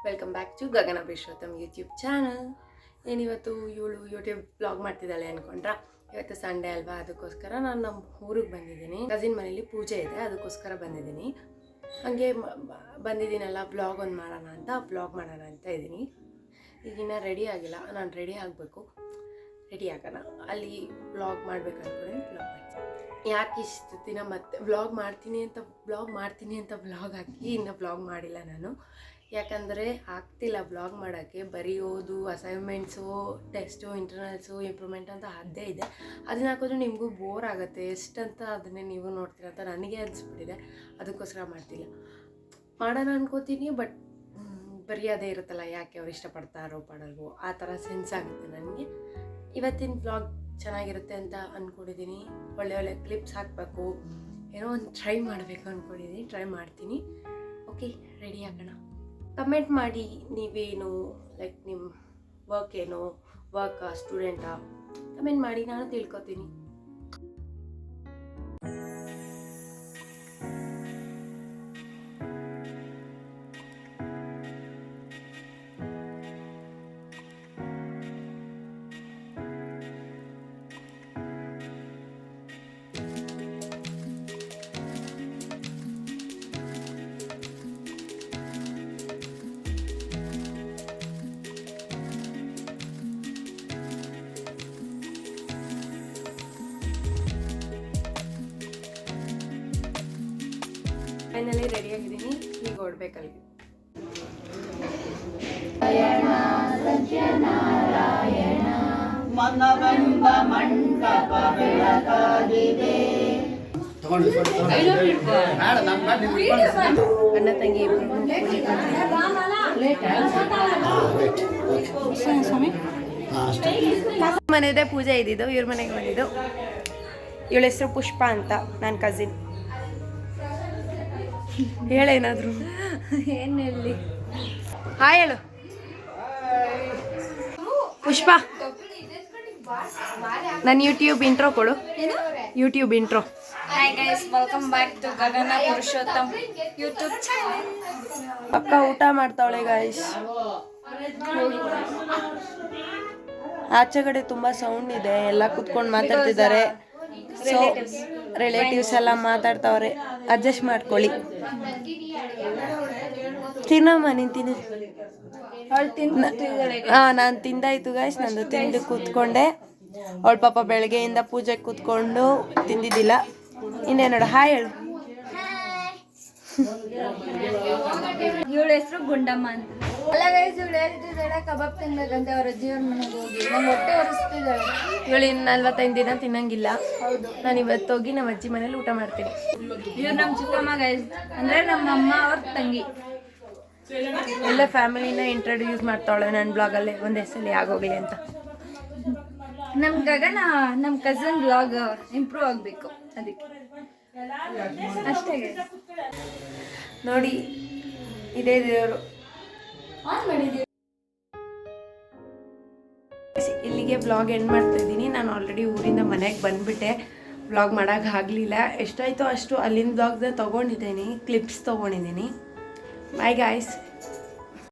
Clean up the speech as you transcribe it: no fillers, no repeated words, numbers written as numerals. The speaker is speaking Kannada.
Welcome back to Gagana Purushottam YouTube channel. ಏನಿವತ್ತು ಇವಳು ಯೂಟ್ಯೂಬ್ ಬ್ಲಾಗ್ ಮಾಡ್ತಿದ್ದಾಳೆ ಅಂದ್ಕೊಂಡ್ರಾ? ಇವತ್ತು ಸಂಡೇ ಅಲ್ವಾ, ಅದಕ್ಕೋಸ್ಕರ ನಾನು ನಮ್ಮ ಊರಿಗೆ ಬಂದಿದ್ದೀನಿ. ಕಸಿನ್ ಮನೇಲಿ ಪೂಜೆ ಇದೆ, ಅದಕ್ಕೋಸ್ಕರ ಬಂದಿದ್ದೀನಿ. ಹಾಗೆ ಬಂದಿದ್ದೀನಲ್ಲ, ಬ್ಲಾಗ್ ಒಂದು ಮಾಡೋಣ ಅಂತ ಇದ್ದೀನಿ. ಈಗಿನ್ನ ರೆಡಿ ಆಗಿಲ್ಲ, ನಾನು ರೆಡಿ ಆಗಬೇಕು. ರೆಡಿ ಆಗೋಣ, ಅಲ್ಲಿ ಬ್ಲಾಗ್ ಮಾಡ್ಬೇಕು ಅಂದ್ಕೊಂಡು ಬ್ಲಾಗ್ ಮಾಡ್ತೀನಿ. ಯಾಕೆ ಇಷ್ಟು ದಿನ ಮತ್ತೆ ಬ್ಲಾಗ್ ಮಾಡ್ತೀನಿ ಅಂತ ಬ್ಲಾಗ್ ಹಾಕಿ ಇನ್ನೂ ಬ್ಲಾಗ್ ಮಾಡಿಲ್ಲ ನಾನು. ಯಾಕಂದರೆ ಆಗ್ತಿಲ್ಲ ಬ್ಲಾಗ್ ಮಾಡೋಕ್ಕೆ. ಬರೆಯೋದು, ಅಸೈನ್ಮೆಂಟ್ಸು, ಟೆಸ್ಟು, ಇಂಟರ್ನಲ್ಸು, ಇಂಪ್ರೂವ್ಮೆಂಟ್ ಅಂತ ಅದೇ ಇದೆ. ಅದನ್ನ ಹಾಕಿದ್ರೆ ನಿಮಗೂ ಬೋರ್ ಆಗುತ್ತೆ. ಎಷ್ಟಂತ ಅದನ್ನೇ ನೀವು ನೋಡ್ತೀರ ಅಂತ ನನಗೆ ಅನಿಸ್ಬಿಟ್ಟಿದೆ. ಅದಕ್ಕೋಸ್ಕರ ಮಾಡ್ತಿಲ್ಲ. ಮಾಡೋಣ ಅನ್ಕೋತೀನಿ, ಬಟ್ ಬರೆಯೋದೇ ಇರುತ್ತಲ್ಲ, ಯಾಕೆ ಅವ್ರು ಇಷ್ಟಪಡ್ತಾರೋ ಪಡಲ್ವೋ ಆ ಥರ ಸೆನ್ಸ್ ಆಗುತ್ತೆ ನನಗೆ. ಇವತ್ತಿನ ಬ್ಲಾಗ್ ಚೆನ್ನಾಗಿರುತ್ತೆ ಅಂತ ಅಂದ್ಕೊಂಡಿದ್ದೀನಿ. ಒಳ್ಳೆ ಕ್ಲಿಪ್ಸ್ ಹಾಕಬೇಕು, ಏನೋ ಒಂದು ಟ್ರೈ ಮಾಡಬೇಕು ಅಂದ್ಕೊಂಡಿದ್ದೀನಿ. ಟ್ರೈ ಮಾಡ್ತೀನಿ. ಓಕೆ, ರೆಡಿ ಆಗೋಣ. ಕಮೆಂಟ್ ಮಾಡಿ, ನೀವೇನು ಲೈಕ್ ನಿಮ್ಮ ವರ್ಕ್ ಏನೋ, ವರ್ಕಾ, ಸ್ಟೂಡೆಂಟಾ, ಕಮೆಂಟ್ ಮಾಡಿ, ನಾನು ತಿಳ್ಕೊತೀನಿ. ಫೈನಲಿ ರೆಡಿಯಾಗಿದ್ದೀನಿ, ಈಗ ಹೊರಡ್ಬೇಕಲ್ಲಿ. ಅಣ್ಣ ತಂಗಿ ಮನೆದೇ ಪೂಜೆ ಇದ್ದಿದ್ದು, ಇವ್ರ ಮನೆಗೆ ಬಂದಿದ್ದು. ಇವಳ ಹೆಸರು ಪುಷ್ಪ ಅಂತ, ನನ್ನ ಕಸಿನ್. ಹೇಳೇನಾದ್ರು, ಏನು ಹೇಳಿ? ಹಾಯ್ ಹೇಳು ಪುಷ್ಪ. ನನ್ನ ಯೂಟ್ಯೂಬ್ ಇಂಟ್ರೋ ಕೊಡು. YouTube intro. Hi guys, welcome back to Gagana Purushottam YouTube channel. ಅಕ್ಕ ಊಟ ಮಾಡ್ತಾವಳೆ ಗೈಸ್. ಆಚೆ ಕಡೆ ತುಂಬಾ ಸೌಂಡ್ ಇದೆ, ಎಲ್ಲ ಕುತ್ಕೊಂಡು ಮಾತಾಡ್ತಿದ್ದಾರೆ. ಸೊ ರಿಲೇಟಿವ್ಸ್ ಎಲ್ಲ ಮಾತಾಡ್ತಾವ್ರೆ, ಅಡ್ಜಸ್ಟ್ ಮಾಡ್ಕೊಳ್ಳಿ. ತಿನ್ನಮ್ಮ, ನೀನು ತಿನ್ನು. ನಾನು ತಿಂದಾಯ್ತು ಗೈಸ್, ನಂದು ತಿಂದು ಕೂತ್ಕೊಂಡೆ. ಅವಳ ಪಾಪ ಬೆಳಗ್ಗೆಯಿಂದ ಪೂಜೆಗೆ ಕೂತ್ಕೊಂಡು ತಿಂದಿದ್ದಿಲ್ಲ. ಇನ್ನೇ ನೋಡು, ಹಾಯ್ ಹೇಳು. ಇವಳ ಹೆಸರು ಗುಂಡಮ್ಮ ಅಂತ. ಅಲ್ಲ ಗೈಸ್, ಇವಳು ಹೇಳ್ತಿದ್ದಾಳೆ ಕಬಾಬ್ ತಿನ್ಬೇಕಂತ ಅವ್ರ ಅಜ್ಜಿಯವ್ರ ಮನೆಗೆ ಹೋಗಿ. ನಮ್ಮ ಹೊಟ್ಟೆ ಹೊರಿಸ್ತಿದ್ದಾಳೆ. ಇವಳು ಇನ್ನು 45 ದಿನ ತಿನ್ನಂಗಿಲ್ಲ. ನಾನು ಇವತ್ತು ಹೋಗಿ ನಮ್ಮ ಅಜ್ಜಿ ಮನೇಲಿ ಊಟ ಮಾಡ್ತೀನಿ. ಇವ್ರು ನಮ್ಮ ಚಿಕ್ಕಮ್ಮ ಗೈಸ್, ಅಂದರೆ ನಮ್ಮ ಅಮ್ಮ ಅವ್ರ ತಂಗಿ. ಎಲ್ಲ ಫ್ಯಾಮಿಲಿನ ಇಂಟ್ರೊಡ್ಯೂಸ್ ಮಾಡ್ತಾವಳೆ ನನ್ನ ಬ್ಲಾಗಲ್ಲಿ, ಒಂದೇ ಸಲ ಆಗೋಗ್ಲಿ ಅಂತ. ನಮ್ಮ ಗಗನ ನಮ್ಮ ಕಸಿನ್ ಬ್ಲಾಗ್ ಇಂಪ್ರೂವ್ ಆಗಬೇಕು, ಅದಕ್ಕೆ ಅಷ್ಟೇ ಗೈಸ್. ನೋಡಿ, ಇದೇ ದೇವರು. ಇಲ್ಲಿಗೆ ಬ್ಲಾಗ್ ಎಂಡ್ ಮಾಡ್ತಾ ಇದ್ದೀನಿ. ನಾನು ಆಲ್ರೆಡಿ ಊರಿಂದ ಮನೆಗೆ ಬಂದುಬಿಟ್ಟೆ. ಬ್ಲಾಗ್ ಮಾಡೋಕ್ಕಾಗಲಿಲ್ಲ. ಎಷ್ಟಾಯಿತೋ ಅಷ್ಟು ಅಲ್ಲಿಂದ ಬ್ಲಾಗ್ನ ತೊಗೊಂಡಿದ್ದೀನಿ, ಕ್ಲಿಪ್ಸ್ ತೊಗೊಂಡಿದ್ದೀನಿ. Bye guys.